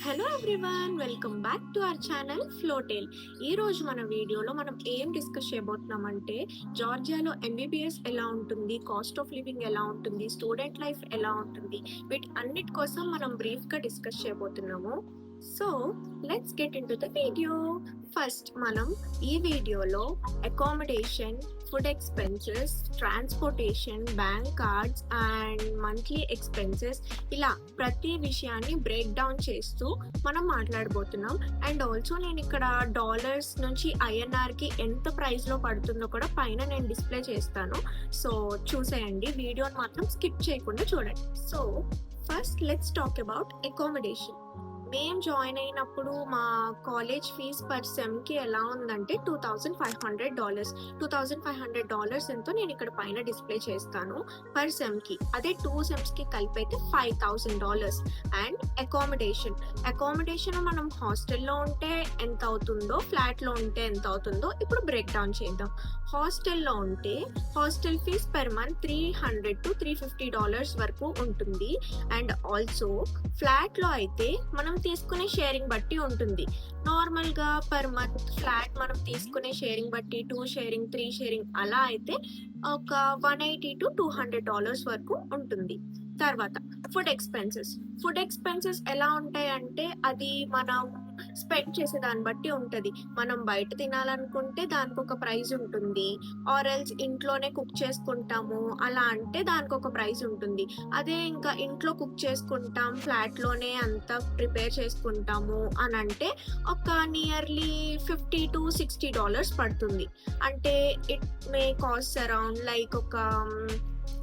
Hello everyone, welcome back to our channel Flotel. ఈ రోజు మన వీడియోలో మనం ఏం డిస్కస్ చేయబోతున్నామంటే జార్జియాలో ఎంబీబీఎస్ ఎలా ఉంటుంది, కాస్ట్ ఆఫ్ లివింగ్ ఎలా ఉంటుంది, స్టూడెంట్ లైఫ్ ఎలా ఉంటుంది, వీటి అన్నిటి కోసం మనం బ్రీఫ్గా డిస్కస్ చేయబోతున్నాము. So let's get in to the video. First మనం ఈ వీడియోలో accommodation, food expenses, transportation, bank cards and monthly expenses ఇలా ప్రతి విషయాన్ని బ్రేక్ డౌన్ చేస్తూ మనం మాట్లాడబోతున్నాం. అండ్ ఆల్సో నేను ఇక్కడ డాలర్స్ నుంచి ఐఎన్ఆర్కి ఎంత ప్రైస్లో పడుతుందో కూడా పైన నేను డిస్ప్లే చేస్తాను. సో చూసేయండి, వీడియోని మాత్రం స్కిప్ చేయకుండా చూడండి. So first let's talk about accommodation. మేము జాయిన్ అయినప్పుడు మా కాలేజ్ ఫీజ్ పర్ సెమ్కి ఎలా ఉందంటే $2,500. $2,500 ఎంతో నేను ఇక్కడ పైన డిస్ప్లే చేస్తాను పర్ సెమ్కి. అదే 2 సెమ్స్కి కలిపి అయితే $5,000. అండ్ అకామిడేషన్ మనం హాస్టల్లో ఉంటే ఎంత అవుతుందో, ఫ్లాట్లో ఉంటే ఎంత అవుతుందో ఇప్పుడు బ్రేక్ డౌన్ చేద్దాం. హాస్టల్లో ఉంటే hostel fee per month $300 to $350 వరకు ఉంటుంది. అండ్ ఆల్సో ఫ్లాట్లో అయితే మనం తీసుకునే షేరింగ్ బట్టి ఉంటుంది. నార్మల్గా పర్ మంత్ ఫ్లాట్ మనం తీసుకునే షేరింగ్ బట్టి 2 షేరింగ్, 3 షేరింగ్ అలా అయితే ఒక $180 to $200 వరకు ఉంటుంది. తర్వాత ఫుడ్ ఎక్స్పెన్సెస్ ఎలా ఉంటాయి అంటే అది మనం స్పెండ్ చేసే దాన్ని బట్టి ఉంటుంది. మనం బయట తినాలనుకుంటే దానికి ఒక ప్రైస్ ఉంటుంది, ఆర్ ఎల్స్ ఇంట్లోనే కుక్ చేసుకుంటాము అలా అంటే దానికి ఒక ప్రైస్ ఉంటుంది. అదే ఇంకా ఇంట్లో కుక్ చేసుకుంటాం, ఫ్లాట్లోనే అంతా ప్రిపేర్ చేసుకుంటాము అని అంటే ఒక నియర్లీ $50 to $60 పడుతుంది. అంటే it may cost around like ఒక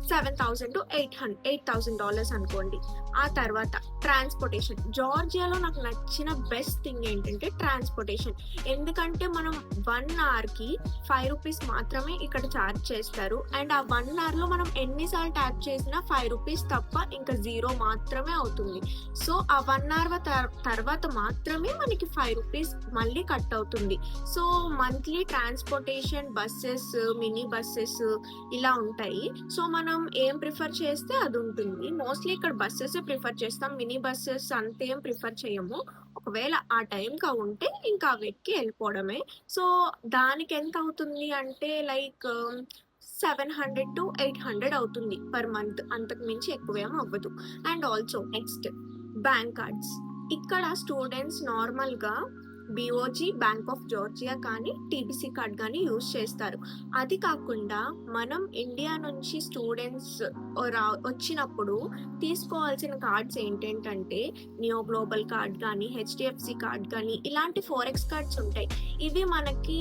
$7,000 to $8,000 అనుకోండి. ఆ తర్వాత ట్రాన్స్పోర్టేషన్. జార్జియాలో నాకు నచ్చిన బెస్ట్ థింగ్ ఏంటంటే ట్రాన్స్పోర్టేషన్. ఎందుకంటే మనం 1 అవర్కి ₹5 మాత్రమే ఇక్కడ ఛార్జ్ చేస్తారు. అండ్ ఆ 1 అవర్లో మనం ఎన్నిసార్లు ట్యాప్ చేసినా ₹5 తప్ప ఇంకా 0 మాత్రమే అవుతుంది. సో ఆ 1 అవర్ తర్వాత మాత్రమే మనకి ₹5 మళ్ళీ కట్ అవుతుంది. So monthly transportation, buses, mini buses ఇలా ఉంటాయి. సో మనం ఏం ప్రిఫర్ చేస్తే అది ఉంటుంది. మోస్ట్లీ ఇక్కడ బస్సెస్ ప్రిఫర్ చేస్తాం, మినీ బస్సెస్ అంతేం ప్రిఫర్ చేయము. ఒకవేళ ఆ టైంకి ఉంటే ఇంకా వెక్కి వెళ్ళిపోవడమే. సో దానికి ఎంత అవుతుంది అంటే లైక్ $700 to $800 అవుతుంది పర్ మంత్, అంతకు మించి ఎక్కువేం అవ్వదు. And also next bank cards. ఇక్కడ స్టూడెంట్స్ నార్మల్గా బిఓజీ, బ్యాంక్ ఆఫ్ జార్జియా కానీ టీబీసీ కార్డ్ కానీ యూజ్ చేస్తారు. అది కాకుండా మనం ఇండియా నుంచి స్టూడెంట్స్ వచ్చినప్పుడు తీసుకోవాల్సిన కార్డ్స్ ఏంటంటే నియో గ్లోబల్ కార్డ్ కానీ, హెచ్డిఎఫ్సి కార్డ్ కానీ ఇలాంటి ఫోరెక్స్ కార్డ్స్ ఉంటాయి. ఇవి మనకి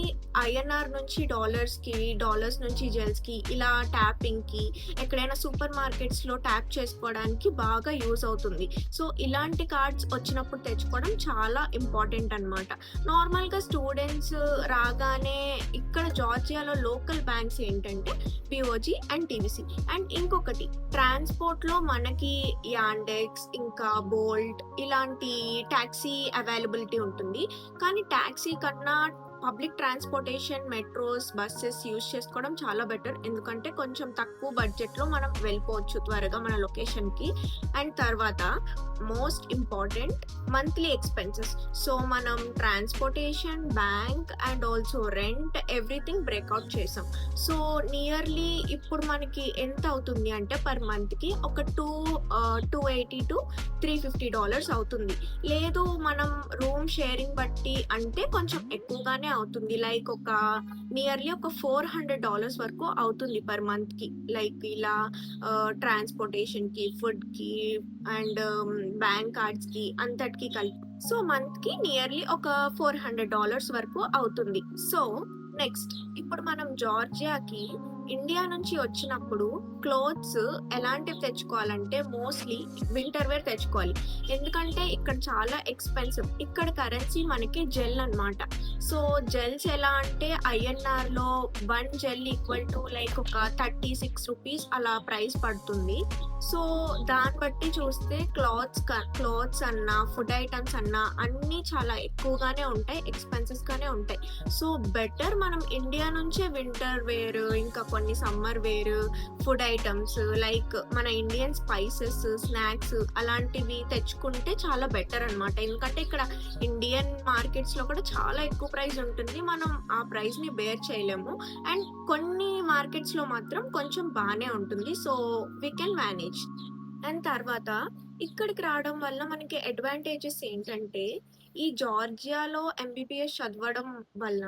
ఐఎన్ఆర్ నుంచి డాలర్స్కి, డాలర్స్ నుంచి జెల్స్కి ఇలా ట్యాపింగ్కి, ఎక్కడైనా సూపర్ మార్కెట్స్లో ట్యాప్ చేసుకోవడానికి బాగా యూజ్ అవుతుంది. సో ఇలాంటి కార్డ్స్ వచ్చినప్పుడు తెచ్చుకోవడం చాలా ఇంపార్టెంట్ అన్నమాట. నార్మల్గా స్టూడెంట్స్ రాగానే ఇక్కడ జార్జియాలో లోకల్ బ్యాంక్స్ ఏంటంటే బిఓజీ అండ్ టీబీసీ. అండ్ ఇంకొకటి ట్రాన్స్పోర్ట్లో మనకి యాండెక్స్, ఇంకా బోల్ట్ ఇలాంటి ట్యాక్సీ అవైలబిలిటీ ఉంటుంది. కానీ ట్యాక్సీ కన్నా public transportation, metros, buses use చేసుకోవడం చాలా బెటర్. ఎందుకంటే కొంచెం తక్కువ బడ్జెట్లో మనం వెళ్ళిపోవచ్చు త్వరగా మన లొకేషన్కి. అండ్ తర్వాత most important monthly expenses. So మనం transportation, bank and also rent everything breakout చేసాం. సో నియర్లీ ఇప్పుడు మనకి ఎంత అవుతుంది అంటే పర్ మంత్కి ఒక $280 to $350 అవుతుంది. లేదు మనం రూమ్ షేరింగ్ బట్టి అంటే కొంచెం ఎక్కువగానే అవుతుంది, లైక్ ఒక నియర్లీ ఒక $400 వరకు అవుతుంది పర్ మంత్కి. లైక్ ఇలా ట్రాన్స్పోర్టేషన్కి, ఫుడ్కి అండ్ బ్యాంక్ కార్డ్స్కి అంతటికి కలిపి. సో మంత్కి నియర్లీ ఒక $400 వరకు అవుతుంది. సో నెక్స్ట్ ఇప్పుడు మనం జార్జియాకి ఇండియా నుంచి వచ్చినప్పుడు క్లోత్స్ ఎలాంటివి తెచ్చుకోవాలంటే మోస్ట్లీ వింటర్ వేర్ తెచ్చుకోవాలి. ఎందుకంటే ఇక్కడ చాలా ఎక్స్పెన్సివ్. ఇక్కడ కరెన్సీ మనకి జెల్ అన్నమాట. సో జెల్స్ ఎలా అంటే ఐఎన్ఆర్లో 1 జెల్ ఈక్వల్ టు లైక్ ఒక $36 అలా ప్రైస్ పడుతుంది. సో దాన్ని బట్టి చూస్తే క్లాత్స్ అన్నా, ఫుడ్ ఐటమ్స్ అన్నా అన్నీ చాలా ఎక్కువగానే ఉంటాయి, ఎక్స్పెన్సెస్గానే ఉంటాయి. సో బెటర్ మనం ఇండియా నుంచే వింటర్ వేర్ ఇంకా కొన్ని కొన్ని summer wear, food items like మన ఇండియన్ స్పైసెస్, స్నాక్స్ అలాంటివి తెచ్చుకుంటే చాలా బెటర్ అనమాట. ఎందుకంటే ఇక్కడ ఇండియన్ మార్కెట్స్‌లో కూడా చాలా ఎక్కువ ప్రైస్ ఉంటుంది. మనం ఆ ప్రైస్‌ని బేర్ చేయలేము. అండ్ కొన్ని మార్కెట్స్‌లో మాత్రం కొంచెం బానే ఉంటుంది. So, we can manage. And తర్వాత ఇక్కడికి రావడం వల్ల మనకి అడ్వాంటేజెస్ ఏంటంటే, ఈ జార్జియాలో ఎంబీబీఎస్ చదవడం వల్ల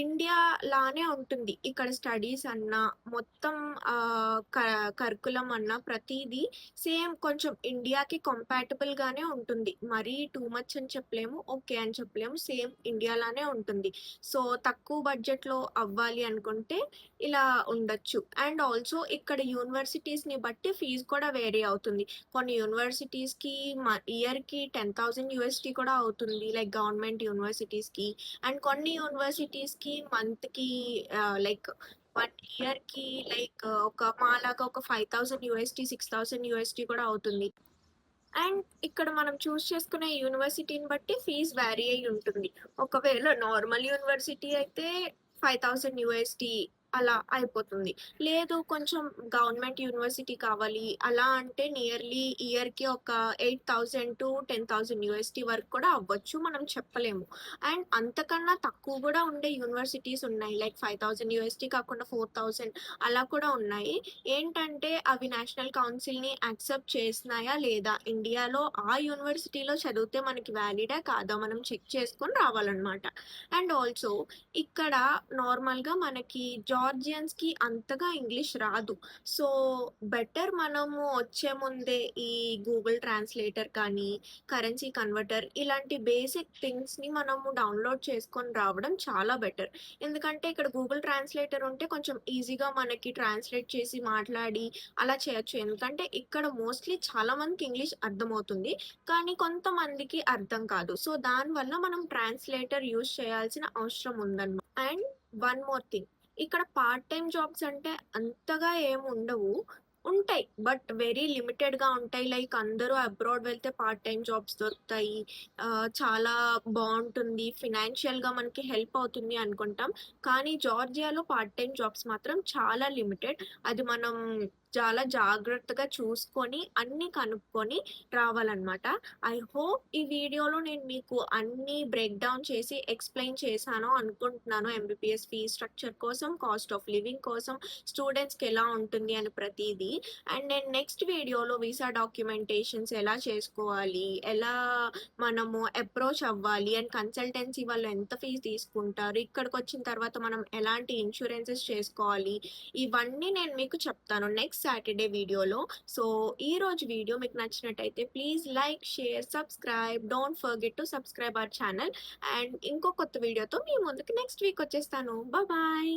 ఇండియా లానే ఉంటుంది. ఇక్కడ స్టడీస్ అన్నా, మొత్తం ఆహ్, క కరిక్యులమ్ అన్నా ప్రతీదీ సేమ్ కొంచెం ఇండియాకి కంపాటబుల్ గానే ఉంటుంది. మరీ టూ మచ్ అని చెప్పలేము. ఓకే అని చెప్పలేము. సేమ్ ఇండియా లానే ఉంటుంది. సో, తక్కువ బడ్జెట్‌లో అవ్వాలి అనుకుంటే ఇలా ఉండొచ్చు. అండ్ ఆల్సో ఇక్కడ యూనివర్సిటీస్‌ని బట్టి ఫీజ్ కూడా వేరీ అవుతుంది. కొన్ని యూనివర్సిటీస్‌కి ఇయర్‌కి 10,000 యూఎస్‌డి కూడా అవుతుంది. Like government యూనివర్సిటీస్‌కి. అండ్ కొన్ని యూనివర్సిటీస్‌కి మంత్‌కి లైక్ 1 ఇయర్‌కి లైక్ మాలాగా ఒక 5,000 యూఎస్‌డి, 6,000 యూఎస్‌డి కూడా అవుతుంది. అండ్ ఇక్కడ మనం చూజ్ చేసుకునే యూనివర్సిటీని బట్టి ఫీజ్ వేరీ అయ్యి ఉంటుంది. ఒకవేళ నార్మల్ యూనివర్సిటీ అయితే 5,000 యూఎస్‌డి అలా అయిపోతుంది. లేదు కొంచెం గవర్నమెంట్ యూనివర్సిటీ కావాలి అలా అంటే నియర్లీ ఇయర్‌కి ఒక 8,000-10,000 యూఎస్‌డి వరకు కూడా అవ్వచ్చు. మనం చెప్పలేము. అండ్ అంతకన్నా తక్కువ గూడా ఉండే యూనివర్సిటీస్ ఉన్నాయి. లైక్ 5,000 యూఎస్‌డి కాకుండా 4,000 అలా కూడా ఉన్నాయి. ఏంటంటే అవి నేషనల్ కౌన్సిల్‌ని యాక్సెప్ట్ చేసినాయా లేదా? ఇండియాలో ఆ యూనివర్సిటీలో చదివితే మనకి వ్యాలిడా కాదా? మనం చెక్ చేసుకొని రావాలనమాట. అండ్ ఆల్సో ఇక్కడ నార్మల్‌గా మనకి జార్జియన్స్‌కి అంతగా ఇంగ్లీష్ రాదు. సో, బెటర్ మనము వచ్చే ముందే ఈ గూగుల్ ట్రాన్స్‌లేటర్ కానీ, కరెన్సీ కన్వర్టర్ ఇలాంటి బేసిక్ థింగ్స్‌ని మనము డౌన్‌లోడ్ చేసుకొని రావడం చాలా బెటర్. ఎందుకంటే ఇక్కడ గూగుల్ ట్రాన్స్‌లేటర్ ఉంటే కొంచెం ఈజీగా మనకి ట్రాన్స్‌లేట్ చేసి మాట్లాడి అలా చేయొచ్చు. ఎందుకంటే ఇక్కడ మోస్ట్‌లీ చాలా మందికి ఇంగ్లీష్ అర్థమవుతుంది. కానీ కొంతమందికి అర్థం కాదు. సో, దానివల్ల మనం ట్రాన్స్‌లేటర్ యూజ్ చేయాల్సిన అవసరం ఉందన్నమాట. And one more thing. ఇక్కడ పార్ట్ టైమ్ జాబ్స్ అంటే అంతగా ఏముండవు. ఉంటాయి. బట్ వెరీ లిమిటెడ్‌గా ఉంటాయి. లైక్ అందరూ అబ్రాడ్ వెళ్తే పార్ట్ టైమ్ జాబ్స్ దొరుకుతాయి. చాలా బావుంటుంది. ఫినాన్షియల్‌గా మనకి హెల్ప్ అవుతుంది అనుకుంటాం. కానీ జార్జియాలో పార్ట్ టైమ్ జాబ్స్ మాత్రం చాలా లిమిటెడ్. అది మనం చాలా జాగ్రత్తగా చూసుకొని, అన్నీ కనుక్కొని రావాలనమాట. ఐ హోప్ ఈ వీడియోలో నేను మీకు అన్నీ బ్రేక్ డౌన్ చేసి ఎక్స్‌ప్లెయిన్ చేశాను అనుకుంటున్నాను. ఎంబీబీఎస్ ఫీ స్ట్రక్చర్ కోసం, కాస్ట్ ఆఫ్ లివింగ్ కోసం, స్టూడెంట్స్‌కి ఎలా ఉంటుంది అని ప్రతీదీ. అండ్ నేను నెక్స్ట్ వీడియోలో వీసా డాక్యుమెంటేషన్స్ ఎలా చేసుకోవాలి, ఎలా మనము అప్రోచ్ అవ్వాలి అండ్ కన్సల్టెన్సీ వాళ్ళు ఎంత ఫీజ్ తీసుకుంటారు, ఇక్కడికొచ్చిన తర్వాత మనం ఎలాంటి ఇన్సూరెన్సెస్ చేసుకోవాలి, ఇవన్నీ నేను మీకు చెప్తాను నెక్స్ట్ సాటర్డే వీడియోలో. సో, ఈరోజు వీడియో మీకు నచ్చినట్టయితే please like, share, subscribe. Don't forget to subscribe our channel. And ఇంకో కొత్త వీడియోతో మీ ముందుకు నెక్స్ట్ వీక్ వచ్చేస్తాను. బాయ్.